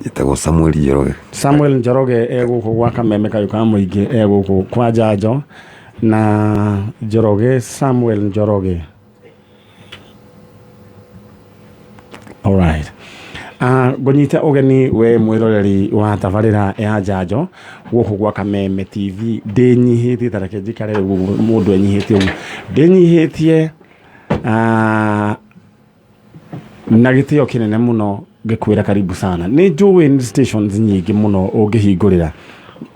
Yetagwo Samuel Njoroge. Samuel Njoroge egũkũ gwa Kameme Kayũ ka Mũingĩ egũkũ kwa Njanjo na Njoroge Samuel Njoroge. All right. Ngũnyita ũgeni we mwĩroreri wa tabarĩra ya Njanjo gũkũ gwa Kameme TV ndĩnyihĩtie tareke njikare mũndũ enyihĩtie ũguo ndĩnyihĩtie na gĩtĩo kĩnene mũno ngĩkwĩra karibu sana nĩ njũĩ stations nyingĩ mũno ũngĩhingũrĩra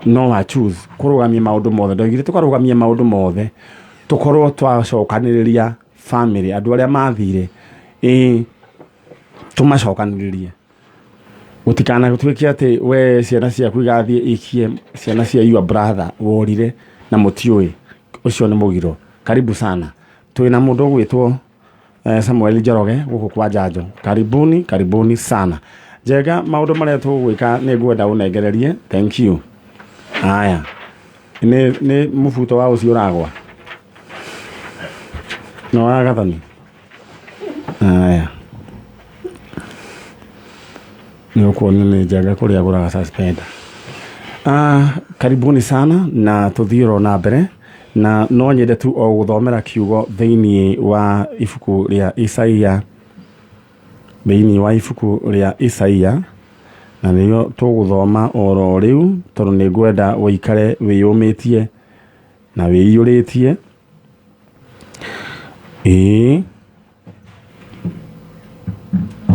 no wa choose kũrũgamia maũndũ mothe ndoigire tũkarũgamia maũndũ mothe tũkorwo twacokanĩrĩria family andũ arĩa mathire tũmacokanĩrĩrie gũtikana gũtuĩke atĩ we ciana ciaku igathiĩ ikie ciana cia your brother worire na mũtiũĩ ũcio nĩ mũgiro karibu sana twĩna mũndũ ũgwĩtwo Samuel Njoroge gũkũ kwa Njanjo karibuni sana njega maũndũ marĩa tũgwĩka nĩ ngwenda ũnengererie thank you haya nĩ mũbuto wa ũcio ũragwa no wagathani haya nĩũkuona nĩ njega kũrĩa gũraga suspender karibuni sana na tuthiĩ na mbere na no nyende tu o gũthomera kiugo thĩinĩ wa ibuku rĩa Isaia na nĩyo tũgũthoma oro rĩu tondũ nĩ ngwenda wĩikare wĩyũmĩtie na wĩiyũrĩtie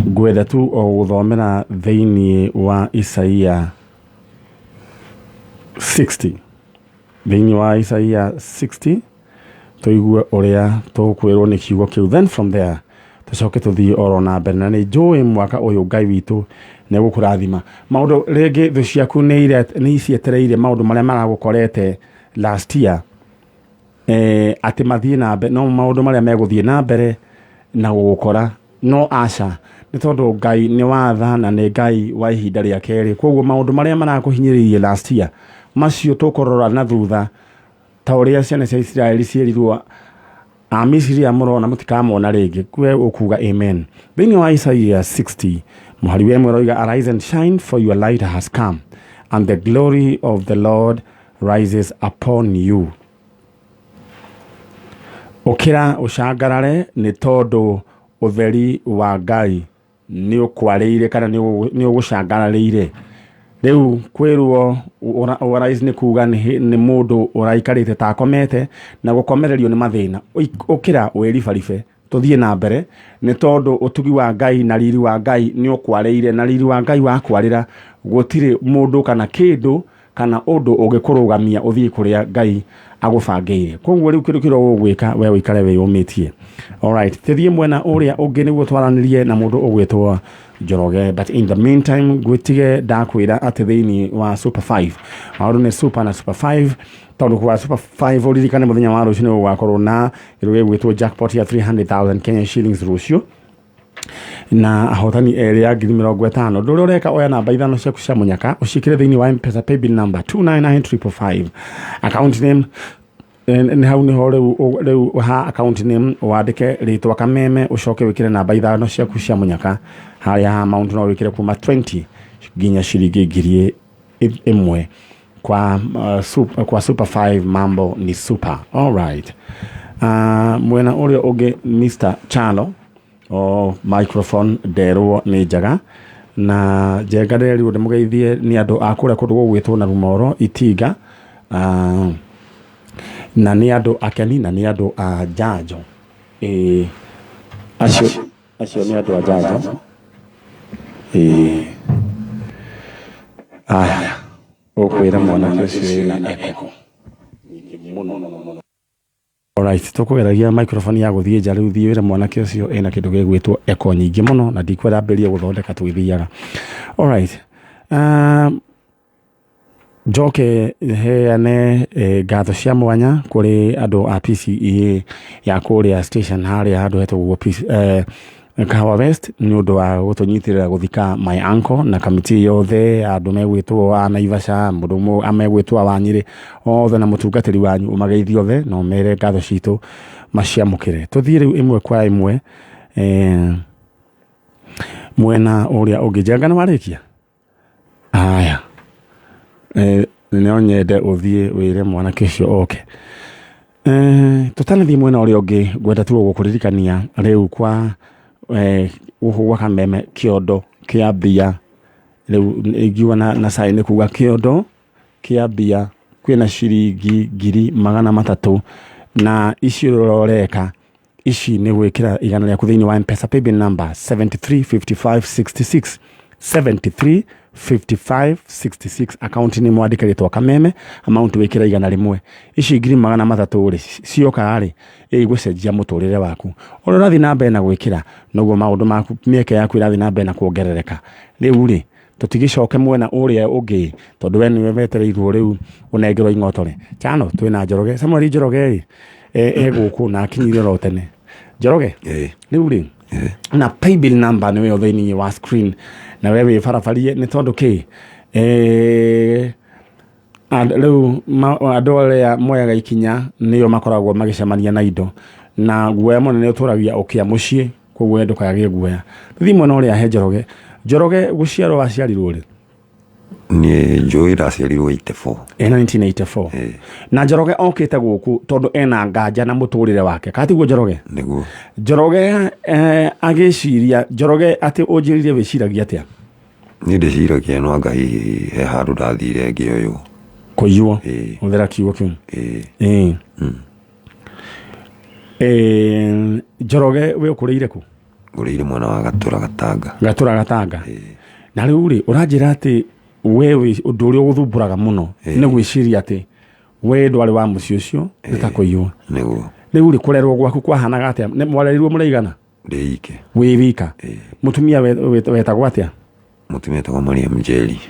ngwenda tu o gũthomera thĩinĩ wa Isaia 60 thĩinĩ wa Isaia 60 tũigue ũrĩa tũkwĩrwo nĩ kiugo kĩu then from there tũcoke tũthiĩ oro na mbere na nĩ njũĩ mwaka ũyũ Ngai witũ nĩ gũkũrathima maũndũ rĩngĩ thũ ciaku nĩ icietereire maũndũ marĩa maragũkorete last year atĩ mathiĩ na mbere no maũndũ marĩa megũthiĩ na mbere na gũgũkora no aca nĩ tondũ Ngai nĩ watha na nĩ Ngai wa ihinda rĩa kerĩ koguo maũndũ marĩa marakũhinyĩrĩirie last year macio tũkorora na thutha ta ũrĩa ciana cia Isiraeli cierirwo Misiri amũrona mũtikamona rĩngĩ kwe ũkuga amen thĩinĩ wa Isaia 60 mũhari we mweroiga arise and shine for your light has come and the glory of the Lord rises upon you ũkĩra ũcangarare nĩ tondũ ũtheri wa Ngai nĩ ũkwarĩire kana nĩ ũgũcangararĩire rĩu kwĩrwo arise nĩ kuga nĩ mũndũ ũraikarĩte ta akomete na gũkomererio nĩ mathĩna ũkĩra wĩribaribe tũthiĩ na mbere nĩ tondũ ũtugi wa Ngai na riri wa Ngai nĩ ũkwarĩire na riri wa Ngai wa kwarĩra gũtirĩ mũndũ kana kĩndũ kana ũndũ ũngĩkũrũgamia ũthiĩ kũrĩa Ngai agũbangĩire koguo rĩu kĩrĩa ũgwĩka we ũikare wĩyũmĩtie alright tũthiĩ mwena ũrĩa ũngĩ nĩguo twaranĩrie na mũndũ ũgwĩtwo Njoroge but in the meantime ngwĩtige ndakwĩra atĩ thĩinĩ wa Super 5 maũndũ nĩ Super na Super 5 tondũ kwa Super 5 ũririkane mũthenya wa rũciũ nĩ gũgakorwo na gĩrũgĩ gwĩtwo jackpot ya 300,000 Kenya shillings rũciũ na ahotani erĩ ya 50,000 ndũrĩa ũreka oya namba ithano ciaku cia mũnyaka ũciĩkĩre thĩinĩ wa M-Pesa paybill number 299555 account name nĩ hau nĩho rĩu ha account name wandĩke rĩtwa Kameme ũcoke wĩkĩre namba ithano ciaku cia mũnyaka harĩa ha amount no wĩkĩre kuma 20 nginya ciringi ngiri ĩmwe kwa Super 5 mambo ni super all right mwena ũrĩa ũngĩ Mr. Chalo microphone nderwo nĩ njaga na njenga rĩu ndĩmũgeithie nĩ andũ a kũrĩa kũndũ gũgwĩtwo na Rumoro Itinga na nĩ andũ akeni na nĩ andũ a Njanjo acio nĩ andũ a Njanjo ũkwĩra mwanake ũcio na eko alright tũkũgeragia microphone ya gũthiĩ nja rĩu thiĩ wĩra mwanake ũcio ena kĩndũ gĩgwĩtwo eko nyingĩ mũno na ndikwenda ambĩrĩrie gũthondeka twĩthiaga alright njoke heane ngatho cia mwanya kũrĩ andũ a PCEA ya kũrĩa station harĩa handũ hetwo Kahawa West nĩ ũndũ wa gũtũnyitĩrĩra gũthika my uncle na kamĩtĩ yothe andũ megwĩtwo wa Naivasha mũndũ amegwĩtwo wa Nyiri othe na mũtungatĩri wanyu ũmageithio othe no mere ngatho citũ maciamũkĩre tũthiĩ rĩu ĩmwe kwa ĩmwe mwena ũrĩa ũngĩ njenga nĩ warĩkia aya nyende uthie wire mwana kesho okay tutanathie mwena uria ungi gwenda tu gukuririkania riu kwa uhugwa kameme kiondo kia bia riu igiwa na sai ni kuga kiondo kia bia kwina ciringi 300 na icio roreka ici ni gwikira igana rya kuthini wa M-Pesa paybill number 735566 735566 account ni mwandikĩrĩtwo kameme amount wikira igana rimwe ici 300 ri cioka ri igũcenjia mũtũrĩre waku ũrathi na mbere na gwikira noguo maũndũ maku mieke yaku irathi na mbere na kuongerereka riu ri tutigicoke mwena uria ungi tondu we niwe wetereirwo riu unengerwo ing'otore chano twina Njoroge Samuel Njoroge guku na akinyire ro tene Njoroge riu ri na paybill number niwe othini wa screen na wewe farafarie ni tondu ki riu andole ya moyaga ikinya niyo makoragwo magicemania na indo na guoya munene uturagia ukia mucii koguo ndukage guoya thimo no ria he Njoroge guciarwo waciarirwo ri ni njoi raciarirwo 84 1984 na Njoroge okite guku tondu ena nganja na mũtũrĩre wake katiguo Njoroge niguo Njoroge agiciria Njoroge ati unjiririe wiciragia atia ni ndiciragia no Ngai he handu ndathire ngioyo kũiywo uthera kiugo kiu Njoroge we ũkũrĩire ku ngũrĩire mwana wa Gatura Gatanga na rĩu ri uranjira ati wewe undu uria guthumburaga muno ni gwiciria ati we ndwari wa muci ucio itakuiywo niguo riu ri kurerwo gwaku kwahanaga atia ni mwarerirwo muraigana ndike wi wika mutumia wetagwo atia mutumia etagwo Mariam Njeri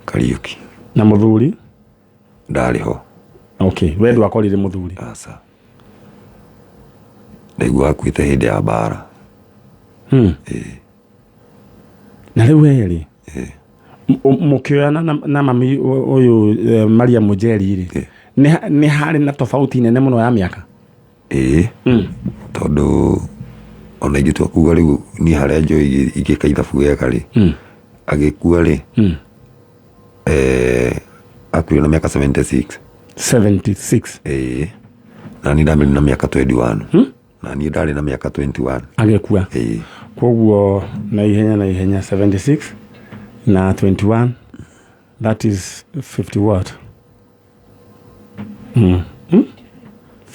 Kariuki na muthuri ndari ho okay we ndwakorire muthuri asa ndaigua akuite hindi ya bara na riu eri mukioana na mami uyu Mariam Njeri ri ni hari na tofauti nene muno ya miaka tondu ona igitwa kuga riu ni haria njoi igika ithabu wega ri agikua ri akuire na miaka 76 na ni ndamiri na miaka 21 na ni ndari na miaka 21 agekua koguo na ihenya 76 na 21 that is 50 what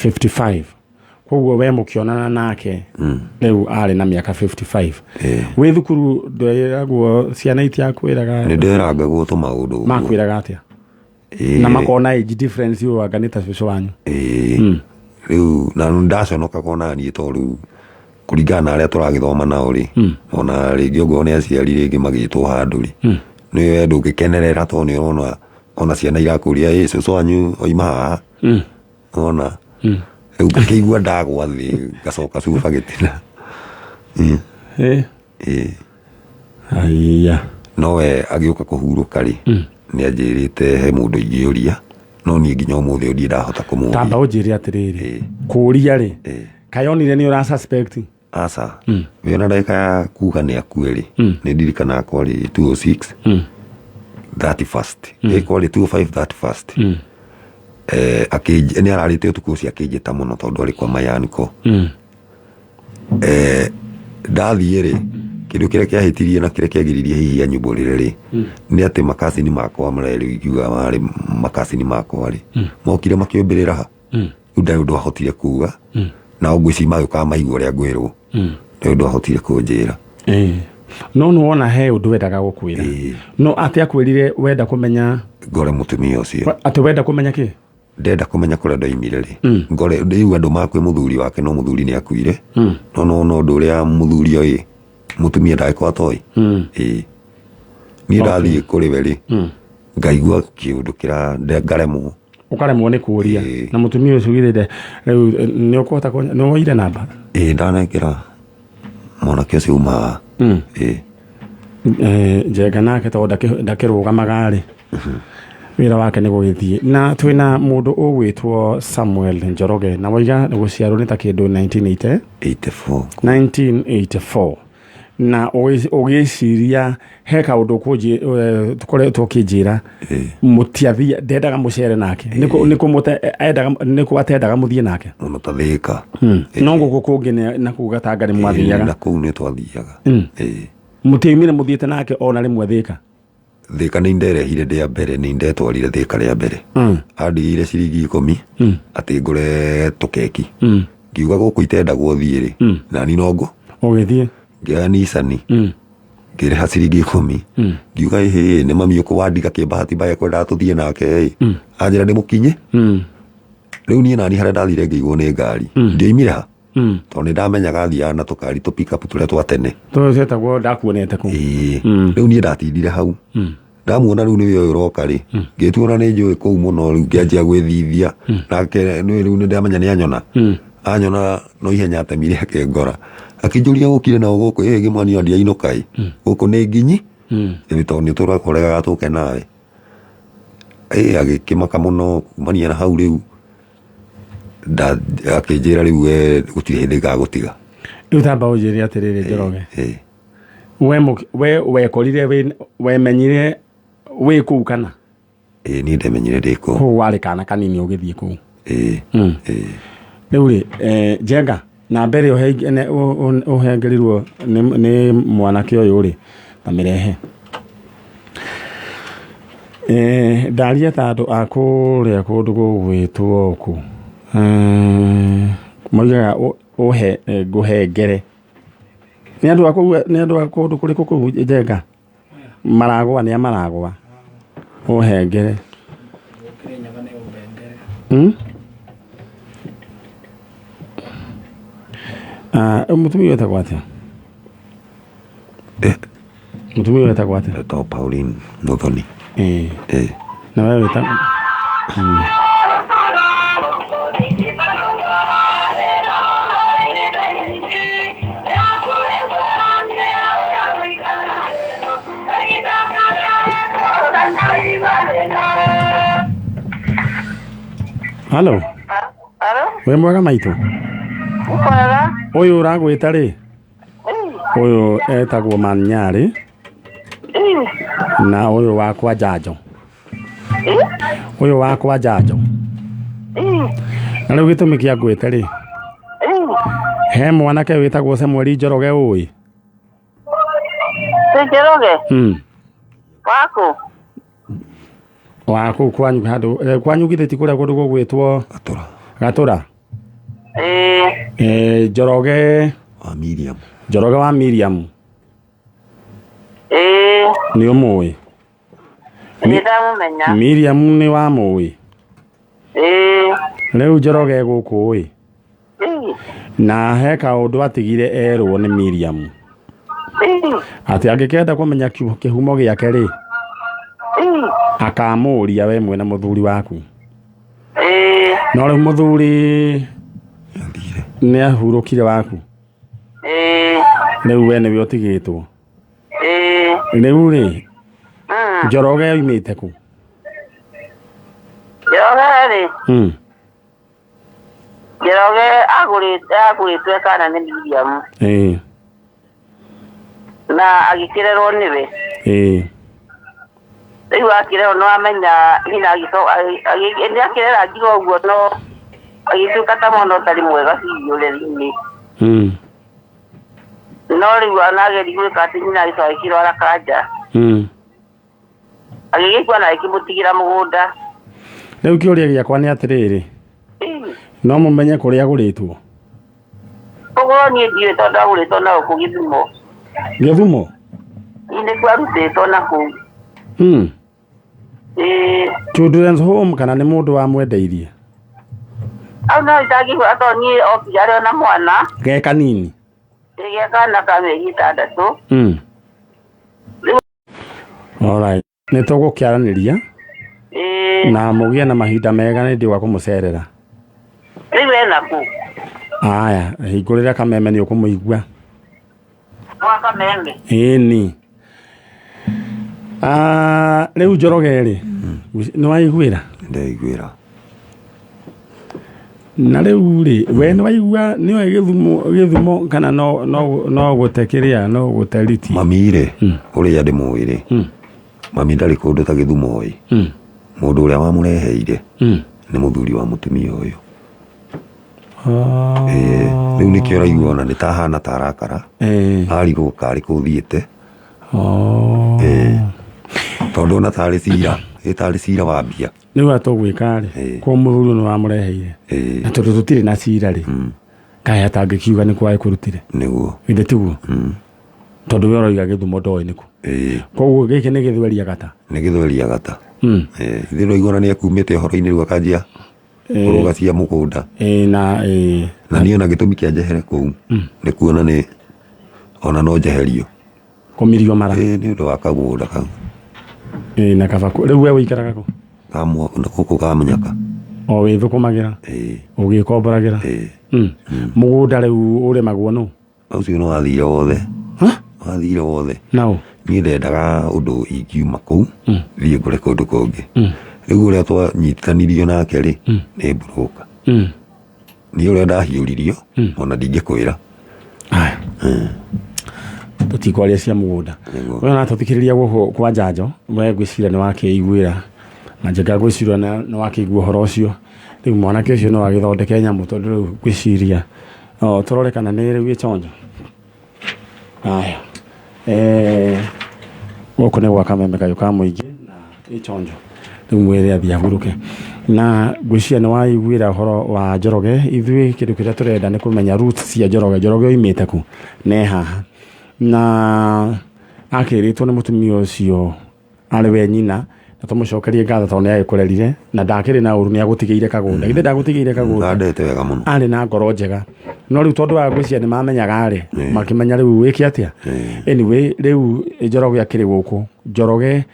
55 koguo we mukionana nake riu ari na miaka 55 we thukuru ndiragwo ciana itiakwiraga ni ndirangagwo to maundu makwiraga atia na makona age difference yo aganita cicio wanyu riu na ndaconoka kona ni to riu kuringana aria turagithoma nao ri ona ringi ugo ni aciari ringi magitwo handu ri ni we ndungikenerera to ni ona ciana irakuria cucu wanyu oima haha ona riu ngĩigua ndagwa thi ngacoka cuba gitina aiya no we agiuka kuhuruka ri ni anjirite he mundu ingĩũria no ni nginya ũmũthĩ ũndi ndahota kũmũria tamba ũnjĩre atiriri kũria ri kayonire ni ura suspect asa we na ndagĩka ya kuga ni akue ri ni ndirikana kwa ri 206 31st ĩkwa ri 25 31st ni ararĩte ũtukũ ũcio akĩnjĩta mũno tondũ arĩ kwa mayaniko ndathiĩ rĩ kĩndũ kĩrĩa kĩahĩtirie na kĩrĩa kĩagiririe hihi anyumbũrĩre rĩ nĩ atĩ makacini makwa marerĩ ikiuga marĩ makacini makwa rĩ mokire makĩũmbĩrĩra ha rĩu ndarĩ ũndũ ahotire kuga na ngwĩci magĩũkaga maigua ũrĩa ngwĩrwo ndarĩ ũndũ ahotire kũnjĩra no wona he ũndũ wendaga gũkwĩra no atĩ akwĩrire wenda kũmenya ngore mũtumia ũcio atĩ wenda kũmenya kĩ ndenda kũmenya kũrĩa ndoimire rĩ ngore rĩu andũ makwĩ mũthuri wake no mũthuri nĩ akuire no ũndũ ũrĩa mũthuri oĩ mutumia ndaikwa toy niĩ ndathiĩ kũrĩ we rĩ ngaigua kĩũndũ ngaremwo ukaremwo nĩ kũũria na mutumia ũcio githĩte rĩu nĩ ũkũhota nĩ woire namba ndanekĩra mwanake ũcio uma njenga nake tondũ ndakĩrũgamaga rĩ wĩra wake nĩ gũgĩthiĩ na twĩna mũndũ ũgwĩtwo Samuel Njoroge na waiga gũciarwo nĩ ta kĩndũ 1984 na ũgĩciria he kaũndũ tũkoretwo ũkĩnjĩra mũtiathia ndendaga mũcere nake nĩkũ atendaga mũthiĩ nake mũno ta Thĩka no gũkũ kũngĩ na kuga ta Ngarĩ mwathiaga na kũu nĩ twathiaga mũtiaumire mũthiĩte nake ona rĩmwe Thĩka Thĩka nĩ nderehire ndĩa mbere nĩ ndetwarire Thĩka rĩa mbere andigĩire ciringi 10 atĩ ngũre tũkeki ngiuga gũkũ itendagwo thiĩ-rĩ na ni nongo ũgĩthiĩ ngĩoya Nisani ngĩrĩha ciringi 10 ngiuga ĩhĩ nĩ mami ũkũwandiga kĩbahati mbaya kwendaga tũthiĩ nake anjĩra nĩ mũkinye rĩu niĩ nani harĩa ndathire ngĩigwo nĩ ngari ndioimire ha tondũ nĩ ndamenyaga thiaga na tũkari tũ pick up tũrĩa twa tene tũcetagwo ndakuonete kũ rĩu niĩ ndatindire hau ndamuona rĩu nĩwe ũyũ ũroka-rĩ ngĩtuona nĩ njũĩ kũu mũno rĩu ngĩanjia gwĩthithia nake rĩu nĩ ndamenya nĩ anyona anyona no ihenya atemire akĩngora akĩnjũria gũkire nao gũkũ gĩmwani ndiainũka gũkũ nĩ nginyi tondũ nĩ tũrakoregaga tũke nawe agĩkĩmaka mũno kumania na hau rĩu akĩnjĩra rĩu gũtirĩ hĩndĩ ngagũtiga rĩu tamba ũnjĩre atĩrĩrĩ Njoroge we wekorire wemenyire wĩ kũu kana niĩ ndemenyire ndĩ kũu kũu warĩ kana kanini ũgĩthiĩ kũu rĩu-rĩ Njenga na mbere ũhengerirwo nĩ mwanake ũyũ-rĩ ta mĩrehe ndaria ta andũ a kũrĩa kũndũ gũgwĩtwo kũ moigaga ngũhengere nĩ andũ a kũndũ kũrĩkũ kũu Njenga maragwa nĩ amaragwa ũhengere mũtumia wetagwo atĩa mũtumia wetagwo atĩa to Pauline Muthoni na wewe wetagwo Halo. We mwega maitũ ũyũ ũragwĩta-rĩ ũyũ etagwo Nyari na ũyũ wakwa Njanjo ũyũ wakwa Njanjo na rĩu gĩtũmi kĩa ngwĩte-rĩ he mwanake wĩtagwo Samuel Njoroge ũĩ Njoroge wako wako kwanyu handũ kwanyu githĩ ti kũrĩa kũndũ gũgwĩtwo Gatũra Njoroge wa Miriam Njoroge wa Miriam nĩ ũmũĩ ndamũmenya Miriam nĩ wa mũĩ rĩu Njoroge gũkũ na he kaũndũ atigire erwo nĩ Miriam atĩ angĩkenda kũmenya kĩhumo gĩake-rĩ akamũria we mwena mũthuri waku no rĩu mũthuri nĩ ahurũkire waku rĩu we nĩwe ũtigĩtwo rĩu-rĩ Njoroge oimĩte kũ Njoroge-rĩ Njoroge agũrĩtwo kana nĩ Miriam na agĩkĩrerwo nĩwe rĩu akĩrerwo no amenya nyina nĩ akĩrera ngiga ũguo no agĩtuĩka ta mwana ũtarĩ mwega biũ ũreri-inĩ no rĩu anageri gwĩka atĩ nyina agĩkĩrwara kanja agĩgĩkua na agĩkĩmũtigĩra mũgũnda rĩu kĩũria gĩakwa nĩ atĩrĩrĩ no mũmenye kũrĩa agũrĩtwo ũguo niĩ ndiũĩ tondũ agũrĩtwo na gũkũ Gĩthumo nĩ kwarutĩtwo na kũu children's home kana nĩ mũndũ wa mwendeirie au no itangĩhũra tondũ niĩ okire arĩ na mwana ge kanini ge kana ka mĩeri 6 alright nĩ tũgũkĩaranĩria na mũgĩe na mahinda mega nĩ ndĩwa kũmũcerera rĩu ena kũ aya hingũrĩra Kameme nĩ ũkũmũigua Kameme ĩni rĩu Njoroge-rĩ nĩ waiguĩra ndaiguĩra na rĩu rĩ we nĩ waigua nĩoĩ gĩthumo kana no gũte kĩrĩa no gũte riti mami rĩ ũrĩa ndĩmũĩ rĩ mami ndarĩ kũndũ ta Gĩthumo ĩ mũndũ ũrĩa wamũreheire nĩ mũthuri wa mũtumia ũyũ rĩu nĩkĩo ũraigua ona nĩtahana ta arakara arigwo karĩ kũthiĩte tondũ ona tarĩ cira ĩtarĩ cira wa mbia nĩguo tũgwĩka rĩ kwa mũthuri nĩ wamũreheire na tondũ tũtirĩ na cira rĩ kaĩ atangĩkiuga nĩ kwaĩ kũrutire nĩguo githĩ tiguo tondũ we ũroiga Gĩthumo ndoĩ nĩkũ koguo gĩkĩ nĩ gĩthweri agata nĩ gĩthweri agata ithe ũraigua nĩ akumĩte ũhoro-inĩ rĩu akanjia kũrũga cia mũgũnda na niĩ ona gĩtũmi kĩa njehere kũu nĩ kuona nĩ ona no njeherio kũmirio mara nĩ ũndũ wa kagũnda kau na kaba rĩu we wĩikaraga kũ gũkũ ka Mũnyaka o wĩthũkũmagĩra ũgĩkomboragĩra mũgũnda rĩu ũrĩmagwo nũ ũcio nĩ wathire wothe naũ niĩ ndendaga ũndũ ingiuma kũu thiĩ ngore kũndũ kũngĩ rĩu ũrĩa twanyitithanirio nake rĩ nĩ mburoka niĩ ũrĩa ndahiũririo ona ndingĩkwĩra tũtikwaria cia mũgũnda we ona tũthikĩrĩria gũkũ kwa Njanjo we ngwĩciria nĩ wakĩiguĩra na njega ngwĩciria nĩ wakĩigua ũhoro ũcio rĩu mwanake ũcio no agĩthondeke nyamũ tondũ rĩu ngwĩciria tũrore kana nĩ rĩu ĩconjo aya gũkũ nĩ gwa kameme kayũ ka mũingĩ na ĩconjo rĩu mwĩrĩ athiĩ ahurũke na ngwĩciria nĩ waiguĩra ũhoro wa Njoroge ithuĩ kĩndũ kĩrĩa tũrenda nĩ kũmenya roots cia Njoroge oimĩte ku nĩ haha na akĩrĩtwo nĩ mũtumia ũcio arĩ we nyina na tũmũcokerie ngatho tondũ nĩ agĩkũrerire na ndakĩrĩ na ũru nĩ agũtigĩire kagũnda githĩ ndagũtigĩire kagũnda ndete wega mũno arĩ na ngoro njega no rĩu tondũ wa ngwĩciria nĩ mamenyaga rĩ makĩmenya rĩu wĩke atĩa anyway rĩu Njoroge akĩrĩ gũkũ Njoroge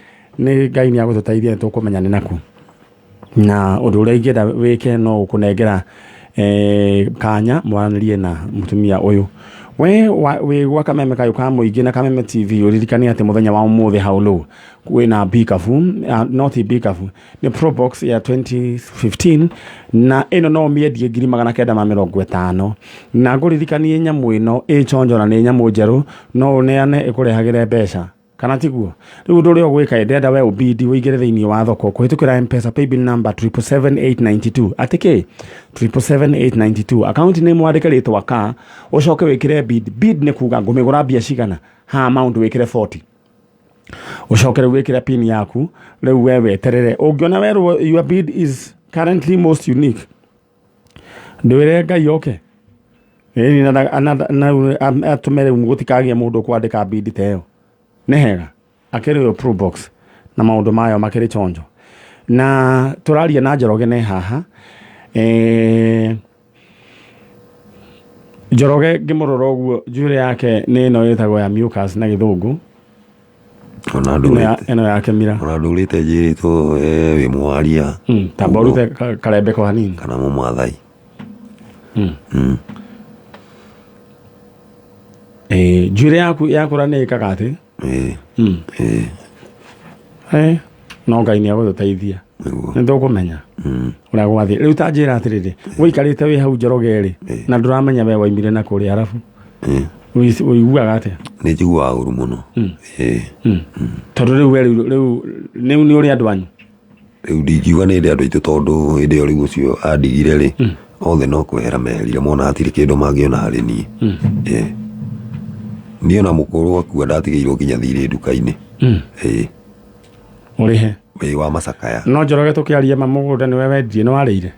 nĩ Ngai nĩ agũtũteithia nĩ tũkũmenya nĩ naku na ũndũ ũrĩa ingĩenda wĩke no gũkũnengera kanya mwaranĩrie na mũtumia ũyũ we wĩ gwa kameme kayũ ka mũingĩ na Kameme TV ũririkanie atĩ mũthenya wa ũmũthĩ hau low kwĩna bikabu not bikabu nĩ Probox ya 2015 na ĩno no mĩendie 950 na ngũririkanie nyamũ ĩno ĩconjo na nĩ nyamũ njerũ no ũneane ĩkũrehagĩre mbeca kana tiguo rĩu ũndũ ũrĩa ũgwĩka ndenda we ũbidi wĩigĩre thĩinĩ wa thoko kũhĩtũkĩra M-Pesa paybill number 777,892 atĩkĩ 777,892 account name wandĩke rĩtwa ka ũcoke wĩkĩre bid nĩ kuga ngũmĩgũra mbia cigana ha amount wĩkĩre 40 ũcoke rĩu wĩkĩre pin yaku rĩu we weterere ũngĩona werwo your bid is currently most unique ndwĩre Ngai oke atũme rĩu gũtikagĩa mũndũ kwandĩka bid ta ĩyo nĩ hega akĩrĩ Probox na maũndũ mayo makĩrĩ chonjo na tũraria na Njoroge nĩ haha Njoroge ngĩmũrora ũguo njuĩrĩ yake nĩ ĩno ĩtagwo ya mucus na gĩthũngũ ona ĩno yake mira ona ndũrĩte njĩrĩtwo wĩ mwaria tamba ũrute karembeko hanini kana mũmathai njuĩrĩ yaku yakũra nĩ ĩkaga atĩ no Ngai nĩ agũtũteithia nĩ tũkũmenya ũrĩa gwathiĩ rĩu ta njĩra atĩrĩrĩ wĩikarĩte wĩ hau Njoroge rĩ na ndũramenya we waimire na kũrĩa arabu ũiguaga atĩa nĩ njiguaga ũru mũno tondũ rĩu nĩ ũrĩ andũ anyu rĩu ndingiuga nĩ ndĩ andũ aitũ tondũ hĩndĩ ĩyo rĩu ũcio andigire rĩ othe no kwehera meherire mona hatirĩ kĩndũ mangĩona harĩ niĩ niĩ ona mũkũrũ akua ndatigĩirwo nginya thirĩ nduka-inĩ ũrĩhe wĩ wa macakaya no Njoroge tũkĩaria mũgũnda nĩwe wendirie nĩ warĩire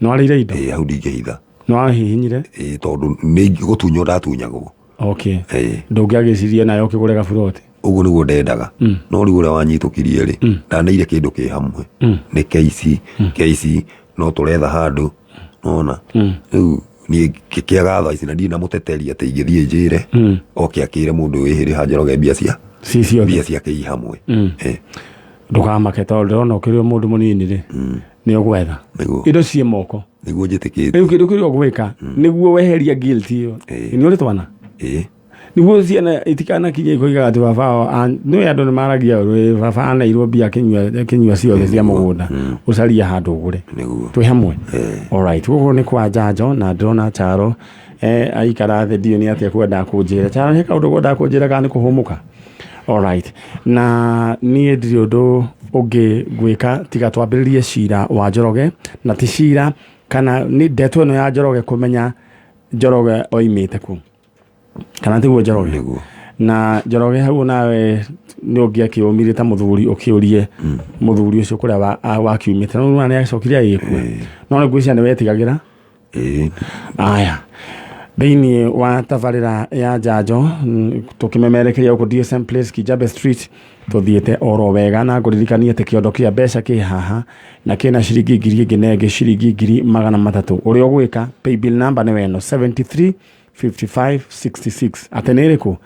nĩ warĩire indo hau ndingĩhitha nĩ wahihinyire tondũ nĩ gũtunywo ndatunyagwo ndũngĩagĩcirie nayo ũkĩgũre gaburoti ũguo nĩguo ndendaga no rĩu ũrĩa wanyitũkirie rĩ ndaneire kĩndũ kĩ hamwe nĩ keici no tũretha handũ nona rĩu niĩ kĩaga thaa ici na ndirĩ na mũteteri atĩ ingĩthiĩ njĩre oke akĩre mũndũ wĩhĩrĩha Njoroge mbia ciake i hamwe ndũkamake tondũ ndĩrona ũkĩrĩ mũndũ mũnini rĩ nĩ ũgwetha indo ciĩ moko nĩguo njĩtĩkĩte rĩu kĩndũ kĩrĩa ũgwĩka nĩguo weheria guilt ĩyo nĩ ũrĩ twana niguo ciana itikana kinye ikoigaga ati baba no andu ni maragia baba anairwo mbia kinyua ciothe cia mugunda ucaria handu ugure twi hamwe alright gugu ni kwa Njanjo na ndona Charo aikara the dio ni atia kwenda kunjira Charo he kaundu kwenda kunjira kana kuhumuka alright na ni ndiri undu ungi gwika tiga twambiririe cira wa Njoroge na ti cira kana ni ndeto ino ya Njoroge kumenya Njoroge oimite ku kana tiguo Njoroge na Njoroge hau nawe ni ungia kiumire ta muthuri ukiurie muthuri ucio kuria wakiumite no nani acokiria yiku no ni gwiciana wetigagira aya Beini wa tavarira ya Njanjo tukimemerekeria uko DSM Place Kijabe Street tuthiete oro wega na nguririkania te kiondo kia mbeca ki haha na kina ciringi ngiri ingi nenge ciringi ngiri 300 uri ogwika pay bill number ni weno 735566 ateneriku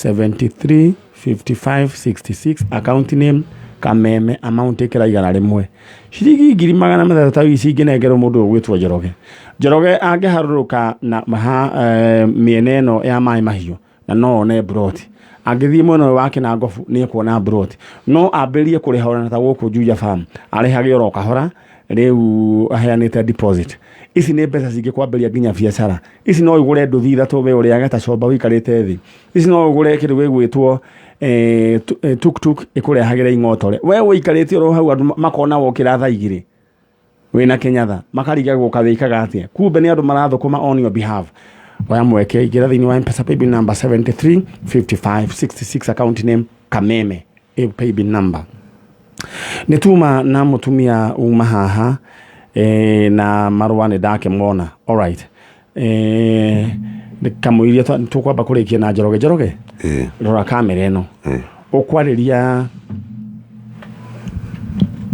735566 account name Kameme amount ikira igana rimwe ciringi ngiri 300 tawi cingi nengero mundu gwitwa Njoroge angeharuruka na mieneno ya mai mahiu na no ne broti angithie mweno wake na ngofu ni kuona broti no amberie kurihora na taguku Juja farm arihage oro kahora riu aheanite deposit ici ni mbeca cingi kwamberia nginya biacara ici no igure nduthi ithatu we uri ageta coba wikarite thi ici no igure kindu wigwitwo tuk ikurehagira ingotore we wikarite oro hau andu makona wokira tha igiri wina Kenyatha makariga gukawikaga atia kumbe ni andu marathukuma on your behalf waya mweke igira thini wa M-Pesa pay bill number 735566 account name Kameme pay bill number nituma na mutumia uma haha na marwane dake mona alright nikamuiria tukwamba kurikia na Njoroge rora kamera eno ukwariria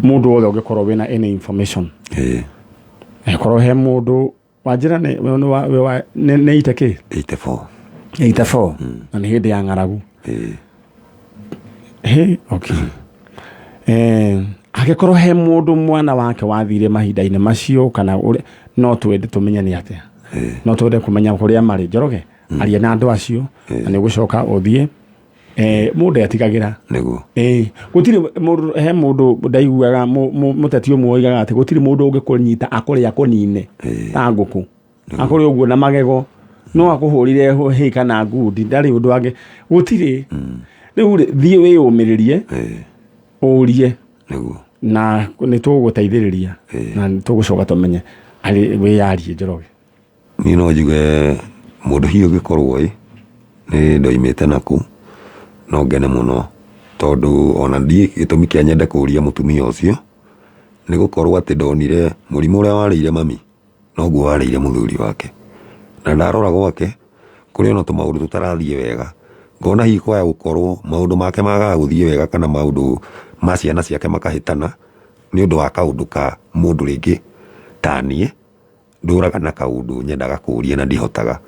mundu wothe ungikorwo wina any information korwo he mundu wanjira ne itake 84 na ni hindi ya ngaragu okay agikorwo he mundu mwana wake wathire mahinda-ini macio kana no twende tumenya ni atia no twende kumenya kuria mari Njoroge aria na andu acio na ni gucoka uthie mundu atigagira niguo gutiri mundu he mundu ndaiguaga muteti umwe oigaga ati gutiri mundu ungikunyita akuria kunine ta nguku akuri uguo na magego no akuhurire he kana ngudi ndari undu wange gutiri riu thie we umiririe urie niguo na ni tuguteithiriria na tugucoka tumenye ari we yarie Njoroge ni no njuge mundu hiyo gikorwo ni ndoimite naku no ngene muno tondu ona ndie gitumi kia nyende kuria mutumia ucio ni gukorwo ati ndonire murimu uria warire mami no guo warire muthuri wake na ndarora gwake kuri ona tumaundu tutarathie wega ngona hi kwaya gukorwo maundu make magaga guthie wega kana maundu ma ciana ciake makahitana ni undu wa kaundu ka mundu ringi tanie nduraga na kaundu nyendaga kuria na ndihotaga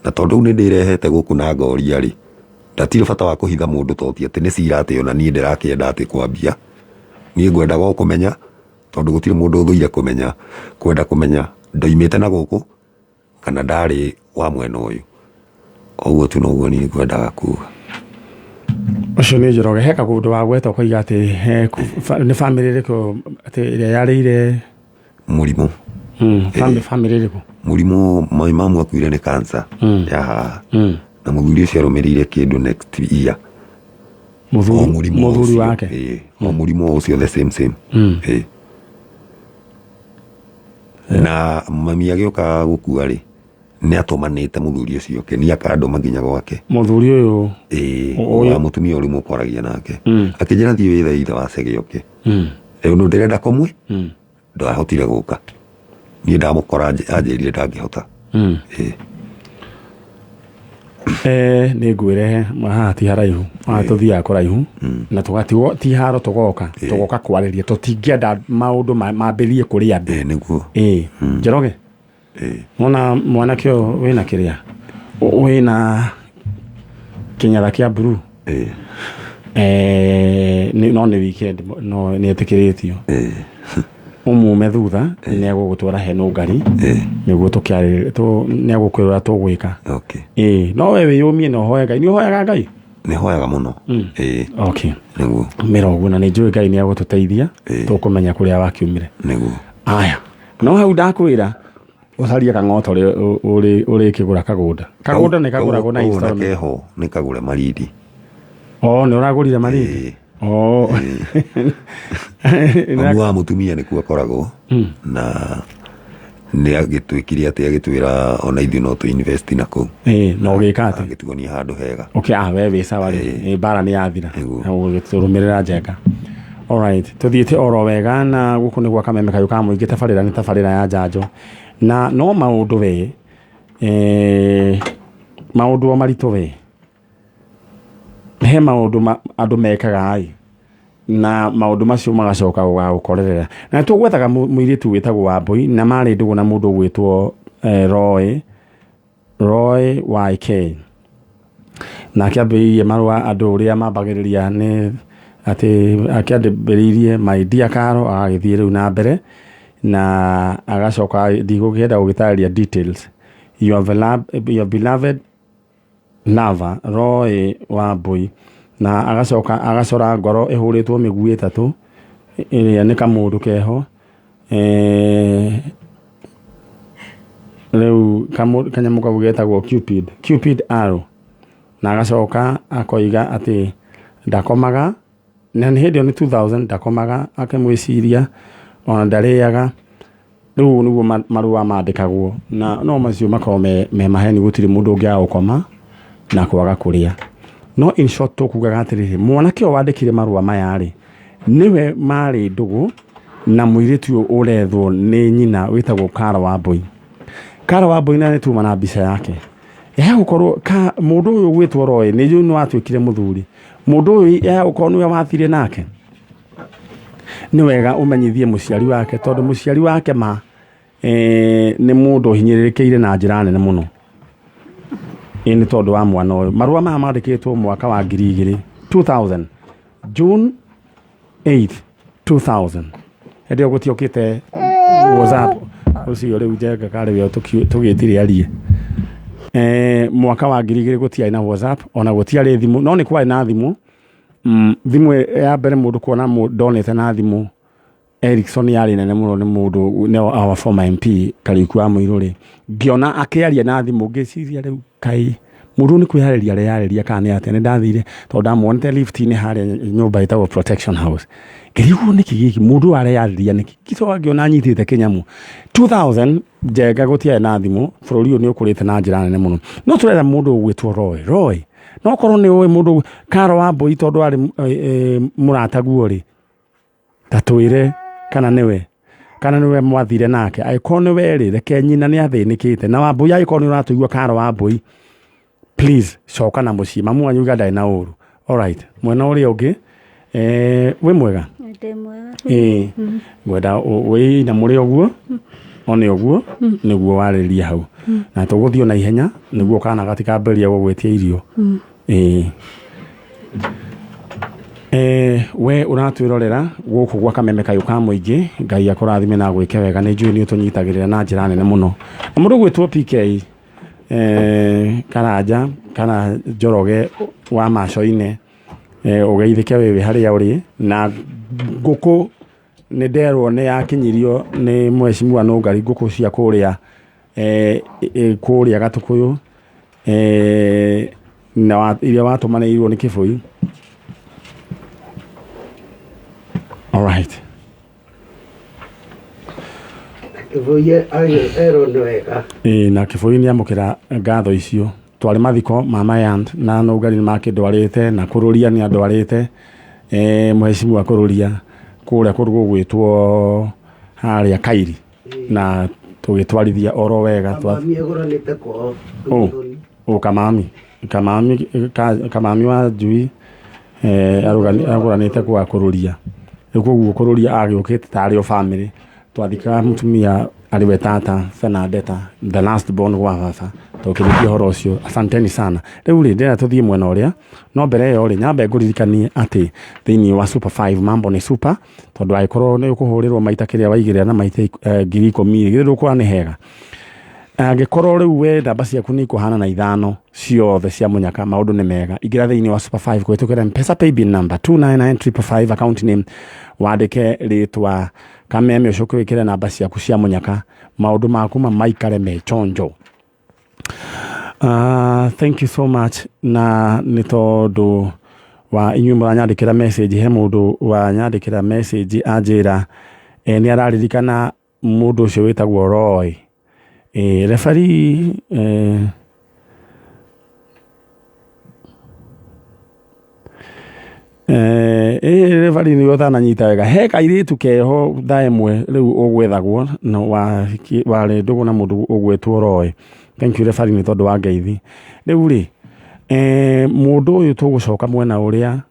na tondu ni ndirehete guku na ngoria ri ndatire bata wa kuhitha mundu toti ati ni cira ati ona nie ndirakienda ati kwambia nie ngwendaga kumenya tondu gutire mundu uthuire kumenya kwenda kumenya ndoimite na guku kana ndari wa mwena uyu oguo tu noguo ni ngwendaga kuga ucio ni Njoroge he kagundu wa gweta koiga ati ni family riko ati iria yarire murimu family riko murimu mai mamu akuire ni cancer ya na muthuri ucio arumirire kindu next year muthuri wake murimu ucio the same na mami agioka gukua ri ni atumanite muthuri ucio ke ni akando maginya gwake muthuri uyu oya mutumia uri mukoragia nake akijira thie witha itha wa segioke no ndirenda komwe ndo ahotire guka ni ndamukora anjirire ndangihota ni ngwire mahati haraihu tuthia kuraihu na tugatiwo ti haro tugoka kwariria tutingienda maundu mambirie kuri andu niguo Njoroge mona mwana kio wina kiria wina kinyara kia blue ni no ni weekend no ni etikiritio umume thutha nä egågåtwara he Nungari nä guo nä egåkwä tå gwä ka no we wä yå mie na hoya Ngai nä å hoyaga Ngai nä hoyaga må no nä guo mä roguo na nä njå Ngai nä egå tå teithia tå kå menya kå rä a wakiumire nä guo aya no hau ndakwä ra å carie kang'oto å rä kä gå ra kagå nä kagå ragwo na keho nä kagå re marindi nä å ragå rire marindi mamu wa mutumia nä kuo akoragwo na nä agä twä kire atä agä twä ra ona ithuä no tå invest na kå no gä ka atä agä tugonia handå hega we wä sawa rä mbara nä yathira gå tå rå mä rä ra njenga tå thiä te oro wega na gå kå nä gwa kameme kayå ka må ingä tabarä ra nä tabarä ra ya Njanjo na no maå ndå we maå ndå o maritå we he maå ndå andå mekaga na maundu macio magacoka gukorerera na tugwethaga muiritu witagwo Wambui na mari ndugu na mundu gwitwo Roy YK na kiambiririe marua andu uria mambagiriria ni ati akiambiririe my dear Karo agithie riu na mbere na agacoka ndigukenda gugitariria details your beloved lover Roy Wambui na agacora ngoro ihuritwo miguu itatu iria ni kamundu keho riu kanyamu kau getagwo Cupid arrow na agacoka akoiga ati ndakomaga na ni hindi ni 2000 ndakomaga akimwiciria ona ndariaga riu niguo marua mandikagwo na no macio makao me maheni gutiri mundu ungia gukoma na kwaga kuria no in short to kugaga atiriri mwanake o wandikire marua maya ri niwe mari ndugu na muiritu urethwo ni nyina witagwo Karo Wambui na ni tuma na mbica yake gukorwo mundu uyu gwitwo Roy ni yu no atwikire muthuri mundu uyu gukorwo niwe wathire nake ni wega umenyithie muciari wake tondu muciari wake ni mundu hinyiririkiire na njira nene muno ni tondu wa mwana uyu marua maya mandikitwo mwaka wa 2000 June 8 2000 ndio gutiokite WhatsApp ucio riu njenga kare we tugitire arie mwaka wa 2000 gutiai na WhatsApp ona gutiari thimu no ni kwa na thimu thimu ya mbere mundu kuona donete na thimu Erickson yari nene muno ni mundu ne our former MP Kariku wa Muiruri ngiona akiaria na thimu ngiciria riu kai mundu ni kwihariria reareria kana ate ni ndathire to ndamuonete lift ni haria nyumba itagwo Protection House ngirigu ni kigiki mundu areareria ni kiso ngiona nyitite kinyamu 2000 njenga gutia na thimu bururi uyu ni ukurite na njira nene muno no turera mundu gwitwo Roy no korwo ni uwe mundu Karo Wambui tondu ari murata guori tatwire kana niwe mwathire nake aikorwo ni weri reke nyina ni athinikite na Wambui aikorwo ni uratuigua Karo Wambui please coka na mucii mamu wanyu gada na uru alright mwena uria ungi we mwega ndi mwega gwenda we na muri oguo one oguo niguo wariria hau na tuguthio na ihenya niguo kana gatika mberia gugwetia irio we uratwirorera guku gwa kameme kayu ka muingi Ngai akurathime na gwike wega ni njui ni utunyitagirira na njira nene muno mundu gwitwo PK Karanja kana Njoroge wa Maco-ine ugeithike wewe haria uri na nguku ni nderwo ni yakinyirio ni Mheshimiwa Nungari nguku cia kuria kuria Gatukuyu na iria watumanĩirwo ni Kibui alright Kibuye ero nwega na Kibui ni amukira ngatho icio twari mathiko mama yand na Nungari ni makindwarite na kururia ni andwarite Mheshimiwa kururia kuria kurugwo gwitwo haria Kairi na tugitwarithia oro wega twamieguranite ko kamami wa Njui aruganite kwa kururia guo kururia agiukite tari o family twathika mutumia ariwe tata Fernandeta the last born wa baba tokirikia horo ucio asanteni sana riu ri ndira tuthie mwena uria no mbere yo ri nyambe nguririkanie ati thiini wa super 5 mambo ni super tondu aikorwo ni ukuhurirwo maita kiria waigirira na maita 10,000 githiru kwa ni hega angikorwo riu we ndamba ciaku ni kuhana na ithano ciothe cia munyaka maundu ni mega igira thiini wa super 5 kwitukira mpesa paybill number 299555 account name wandike ritwa kameme ucoke wikire namba ciaku cia munyaka maundu maku maikare me chonjo. Thank you so much na ni tondu wa inyu mwanyandikira message he mundu wa nyandikira message ajira ni araririkana mundu ucio witagwo Roy referee referee ni othana nyita wega he kairitu keho thaemwe riu ugwethagwo na wale ndugu na mundu ugwetwo Roy. Thank you referee ni tondu wa ngeithi riu ri mundu uyu tugucoka mwena uria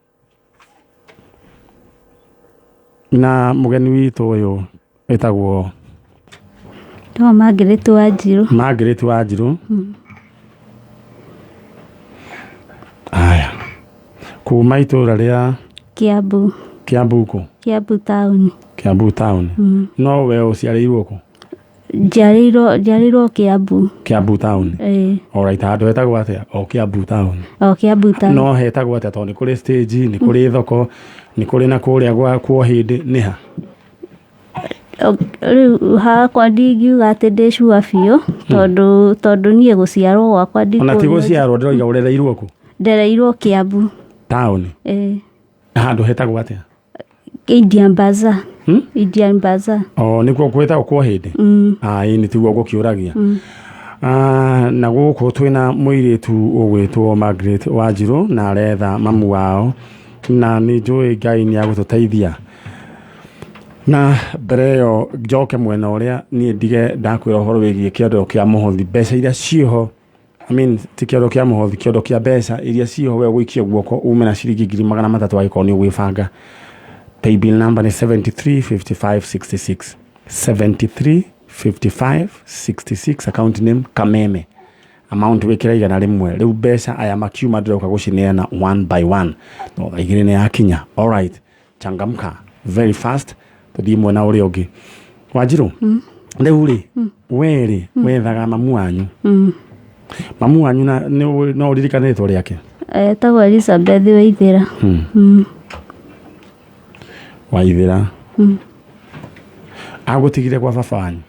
na mugeni witu uyu etagwo Margaret Wanjiru aya kuma itura ria Kiambu Kiambu town no we uciarirwo ku Njarirwo Kiambu town alright handu hetagwo atia Kiambu town no hetagwo atia tondu ni kuri stage ni kuri thoko ni kuri na kuria gwa hindi ni ha riu hakwa ndingiuga ati ndicua biu tondu nie guciarwo gwakwa ona ti guciarwo ndiroiga urereirwo ku ndereirwo Kiambu town handu hetagwo atia Indian Bazaar nikuo kwetagwo kwa hindi ni tiguo gukiuragia na guku twina muiritu ugwitwo Margaret Wanjiru na aretha mamu wao na ni njui Ngai ni agututeithia na breo njoke mwena uria ni ndige ndakwira horo wigie kiondo kia muhothi mbeca iria ciho ti kiondo kia muhothi kiondo kia mbeca iria ciho we gwikia guoko ume na ciringi 300 agiko ni gwibanga. Paybill number ni 735566 735566 account name Kameme amount wikira igana rimwe riu mbeca aya makiuma ndiroka gucineana one by one no igire ni akinya. All right, changamka very fast tuthie mwena uria ungi Wanjiru riu ri weri wethaga mamu wanyu na no ririkane riake etagwo Elizabeth Waithira agutigire kwa baba wanyu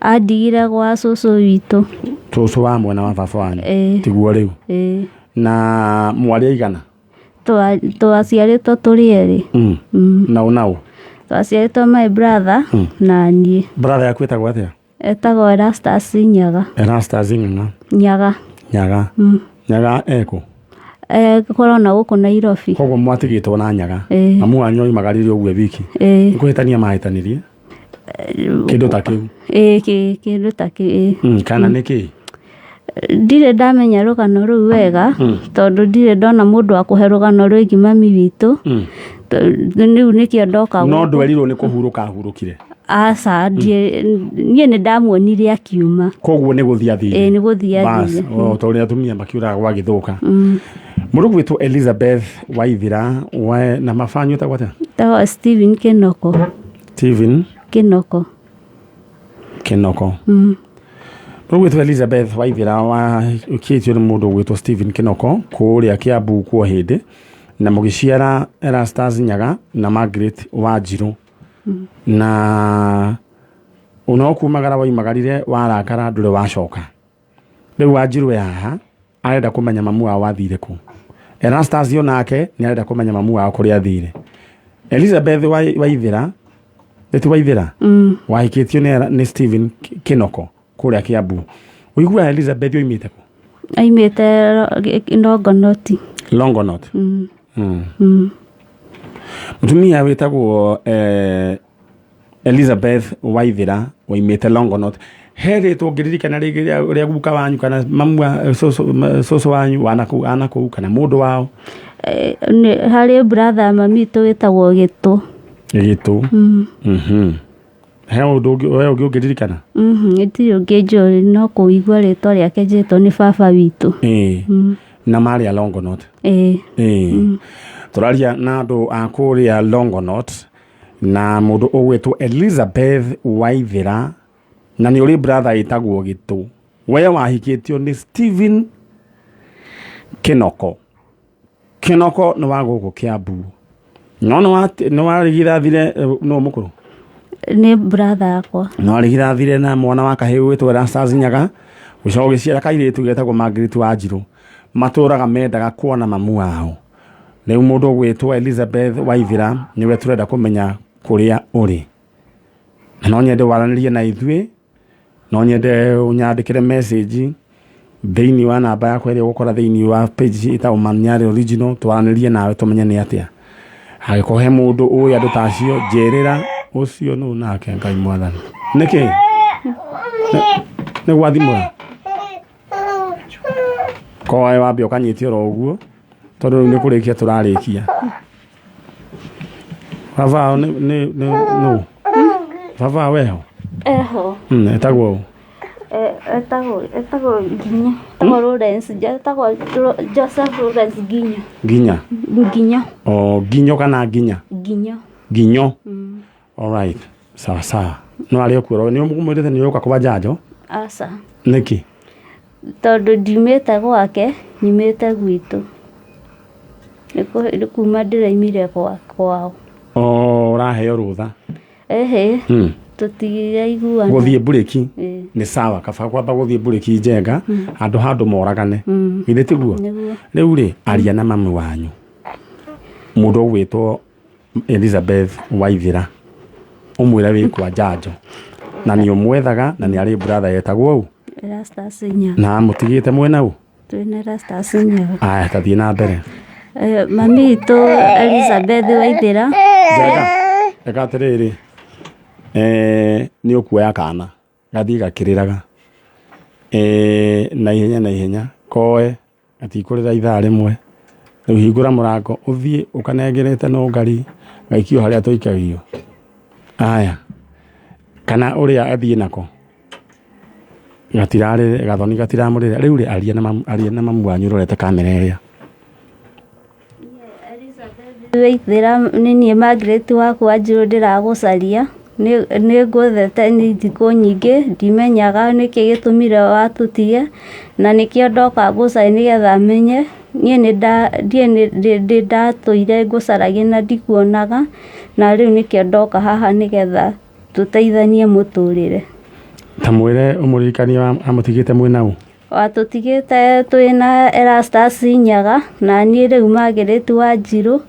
andigire gwa cucu witu cucu wa mwena wa baba wanyu tiguo riu na mwari igana twaciaritwo turi eri nau twaciaritwo my brother na nie brother yaku etagwo atia etagwo Erastus Nyaga eko korona guku Nairobi koguo mwatigitwo na Nyaga mamu wanyu oimagaririe uguo wiki nikuhitania mahitanirie kindu ta kiu kindu ta kiu kana niki ndire ndamenya rugano ruu wega tondu ndire ndona mundu wa kuhe rugano rwigi mami witu riu nikio ndoka no ndwerirwo ni kuhuruka hurukire asa nie ni ndamuonire akiuma koguo ni guthia thiri ni guthia bas tondu atumia makiura gwa githuka murugu witu Elizabeth Waithira na mafanyu tagwata tawa Steven Kinoko murugu witu Elizabeth Waithira wa ukitio ni mundu witu Steven Kinoko kuria Kiambu kwa hindi na mugiciara Erastus Nyaga na Margaret Wanjiru na unokumagara waimagarire warakara ndure wacoka riu Wanjiru yaha arenda kumenya mamu wao wathire ku Erastus yo nake ni arenda kumenya mamu wao kuri athire Elizabeth Waithira eti Waithira wahikitio ni Steven Kinoko kuria Kiambu uigua Elizabeth yo imite ku aimite Longonot mutumia witagwo Elizabeth Waithira waimite Longonot here tungirikana ria guka wanyu kana mamu soso wanyu wanaku kana mundu wao hari brother mami tu witagwo Gitu he ũndũ ũngĩ we ũngĩ ũngĩririkana Gĩtirĩ ũngĩ njũĩ no kũigua rĩtwa rĩake njĩtwo nĩ baba witũ. Na marĩ a Longonot. Tũraria na andũ a kũrĩa Longonot na mũndũ ũgwĩtwo Elizabeth Waithĩra na nĩ ũrĩ brother ĩtagwo Gĩtũ. We wahikĩtio nĩ Stephen Kinoko. Kinoko nĩ wa gũkũ Kiambu. No nĩ warigithathire no mũkũrũ. Nĩ brother yakwa. No warigithathire na mwana wa kahĩĩ wĩtwo Erastus Nyaga. Gũcoka gĩciara kairĩtu getagwo Margaret Wanjirũ. Matũraga mendaga kuona mamu wao. Rĩu mũndũ ũgwĩtwo Elizabeth Waithĩra nĩwe tũrenda kũmenya kũrĩa ũrĩ. No nyende waranĩrie na ithuĩ. No nyende ũnyandĩkĩre message thĩinĩ wa namba yakwa ĩrĩa ũgũkora thĩinĩ wa page ĩtagwo Nyari original twaranĩrie nawe tũmenye nĩ atĩa. Hagĩkorwo he mũndũ ũĩ andũ tacio njĩrĩra ũcio nũ nake Ngai mwathani. Nĩkĩ? Nĩ gwathimũra. Koe wambe ũkanyitio ro ũguo tondũ rĩu nĩ kũrĩkia tũrarĩkia. Baba no. Baba weho. Eho. Etagwo Etagwo Nginya. Etagwo Lawrence. Etagwo Joseph Lawrence Nginya. Nginya. Nginya. Nginyo kana Nginya? Nginya. Nginyo. All right. Sawa. No arĩ okuo nĩ mũmwĩrĩte nĩ ũka kuba njanjo? Aca. Nĩkĩ? Tondũ ndimĩte gwake, nyumĩte gwitũ. Nĩ kuma ndĩraimire kwao. Ũraheo rũtha? Ehe. Tũtiraiguana. Gũthiĩ burĩki nĩ sawa kaba kwamba gũthiĩ burĩki njenga handũ moragane. Githĩ tiguo? Rĩu rĩ aria na mamu wanyu. Mũndũ ũgwĩtwo Elizabeth Waithĩra. Ũmwĩra wĩkwa njanjo. Na nĩ ũmwethaga na nĩ arĩ brother yetagwo ũũ. Erastus Nyaga. Na mũtigĩte mwena ũũ? Twĩna Erastus Nyaga. Aya tathiĩ na mbere. Mami witũ Elizabeth Waithĩra. Eka atĩrĩrĩ. Nĩ ũkuoya kana. Gathiĩ gakĩrĩraga. Na ihenya. Koe. Gatikũrĩra ithaa rĩmwe. Rĩu hingũra mũrango ũthiĩ ũkanengerete Nungari. Gaikio harĩa tũikagio. Aya. Kana ũrĩa athiĩ nako. Gathoni gatiramũrĩra. Rĩu rĩ aria na mamu wanyu rorete kamera ĩrĩa. Waithĩra nĩ niĩ Margaret wakwa Wanjirũ ndĩragũcaria. Nĩ ngũthete nĩ thikũ nyingĩ ndimenyaga nĩkĩ gĩtũmire watũtige na nĩkĩo ndoka ngũcaria nĩgetha menye niĩ ndatũire ngũcaragia na ndikuonaga na rĩu nĩkĩo ndoka haha nĩgetha tũteithanie mũtũrĩre. Ta mwĩre ũmũririkanie amũtigĩte mwĩna ũũ? Watũtigĩte twĩna Erastus Nyaga na niĩ rĩu Margaret Wanjirũ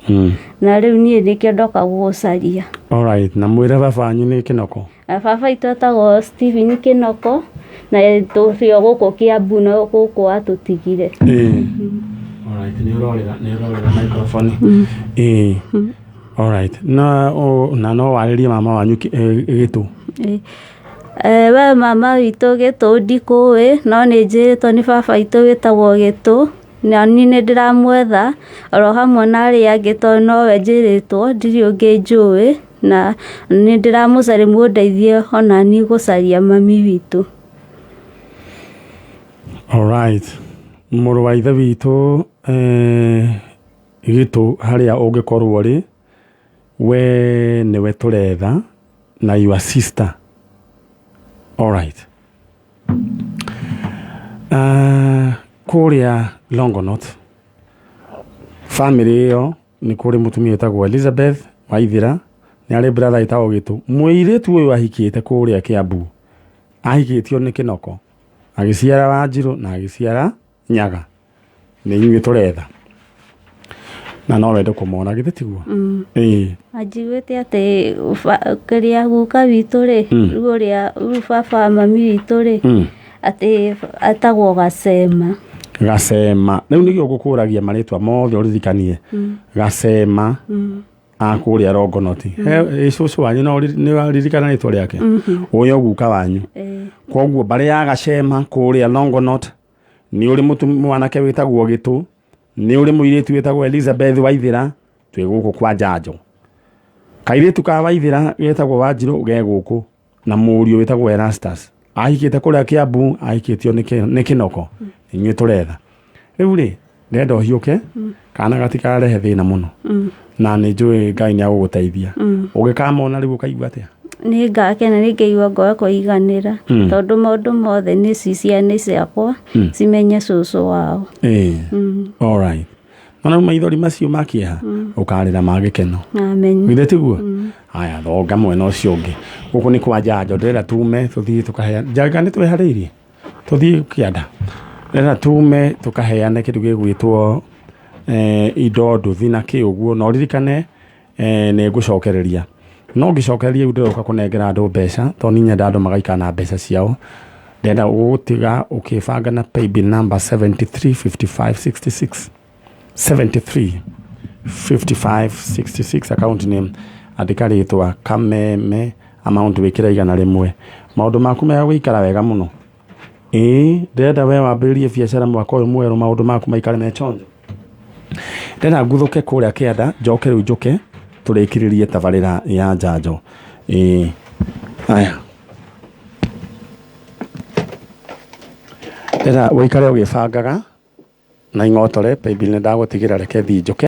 na rĩu niĩ nĩkĩo ndoka gũgũcaria. All right. Na mwĩre baba wanyu nĩ Kinoko? Baba witũ etagwo Stephen Kinoko na tũrĩ o gũkũ Kiambu na gũkũ watũtigire. All right. Nĩ ũrorera microphone. All right. Na no warĩrie mama wanyu Gĩtũ? We mama witũ Gĩtũ ndikũĩ no nĩ njĩrĩtwo nĩ baba witũ wĩtagwo Gĩtũ na niĩ nĩ ndĩramwetha oro hamwe na arĩa angĩ tondũ nowe njĩrĩtwo ndirĩ ũngĩ njũĩ na nĩ ndĩramũcaria mũndeithie ona niĩ gũcaria mami witũ. All right. Mũrũ wa ithe witũ Gĩtũ harĩa ũngĩkorwo ũrĩ we nĩwe tũretha na your sister. All right. Kũrĩa Longonot family ĩyo nĩ kũrĩ mũtumia wĩtagwo Elizabeth Waithĩra nĩ arĩ brother wĩtagwo Gĩtũ. Mũirĩtu ũyũ ahikĩte kũrĩa Kiambu ahikĩtio nĩ Kinoko agĩciara Wanjirũ na agĩciara Nyaga. Nĩ inyuĩ tũretha na no wende kũmona githĩ tiguo? Anjiguĩte atĩ kĩrĩa guka witũ rĩ ũrĩa baba mami witũ rĩ atĩ atagwo Gacema. Rĩu nĩkĩo ngũkũragia marĩtwa mothe ũririkanie. Gacema akũrĩa Longonot. Cũcũ wanyu nĩ waririkana rĩtwa rĩake? Ũyũ guka wanyu. Koguo mbarĩ ya Gacema kũrĩa Longonot nĩ ũrĩ mwanake wĩtagwo Gĩtũ, nĩ ũrĩ mũirĩtu wĩtagwo Elizabeth Waithĩra, twĩ gũkũ kwa njanjo. Kairĩtu ka Waithĩra getagwo Wanjirũ ge gũkũ na mũriũ wĩtagwo Erastus ahikĩte kũrĩa Kĩambu ahikĩtio nĩ Kĩnoko inyuĩ tũretha rĩu rĩ ndĩrenda ũhiũke kana gatikarehe thĩna mũno na nĩ njũĩ Ngai nĩ agũgũteithia ũngĩkamona rĩu ũkaigua atĩa nĩ ngakena nĩ ngĩigua ngoro kũiganĩra tondũ maũndũ mothe nĩ ciana ciakwa cimenye cũcũ wao all right Ona maithori macio makĩeha ũkarĩra magĩkeno amen githĩ tiguo haya thonga mwena ũcio ũngĩ gũkũ nĩ kwa Njanjo ndĩrenda tume tũthiĩ tũkaheana Njanjo nĩ twĩharĩirie tũthiĩ kĩanda ndĩrenda tume tũkaheane kĩndũ gĩgwĩtwo indo nduthi na kĩ ũguo no ririkane nĩ ngũcokereria no ngĩcokereria ndĩroka kũnengera andũ mbeca to niĩ nyenda andũ magaikara na mbeca ciao ndĩrenda gũtiga ũkĩbanga na paybill number 735566 735566 account name andĩka rĩtwa Kameme amount wĩkĩra 100 maũndũ maku mega gũikara wega mũno ndĩrenda we wambĩrĩrie biacara mwaka ũyũ mwerũ maũndũ maku maikare mechonjo ndĩrenda nguthũke kũrĩa kĩanda njoke rĩu njũke tũrĩkĩrĩrie tabarĩra ya Njanjo haya ndĩrenda ũikare ũgĩbangaga na ing'otore paybill nĩ ndagũtigĩra reke thiĩ njũke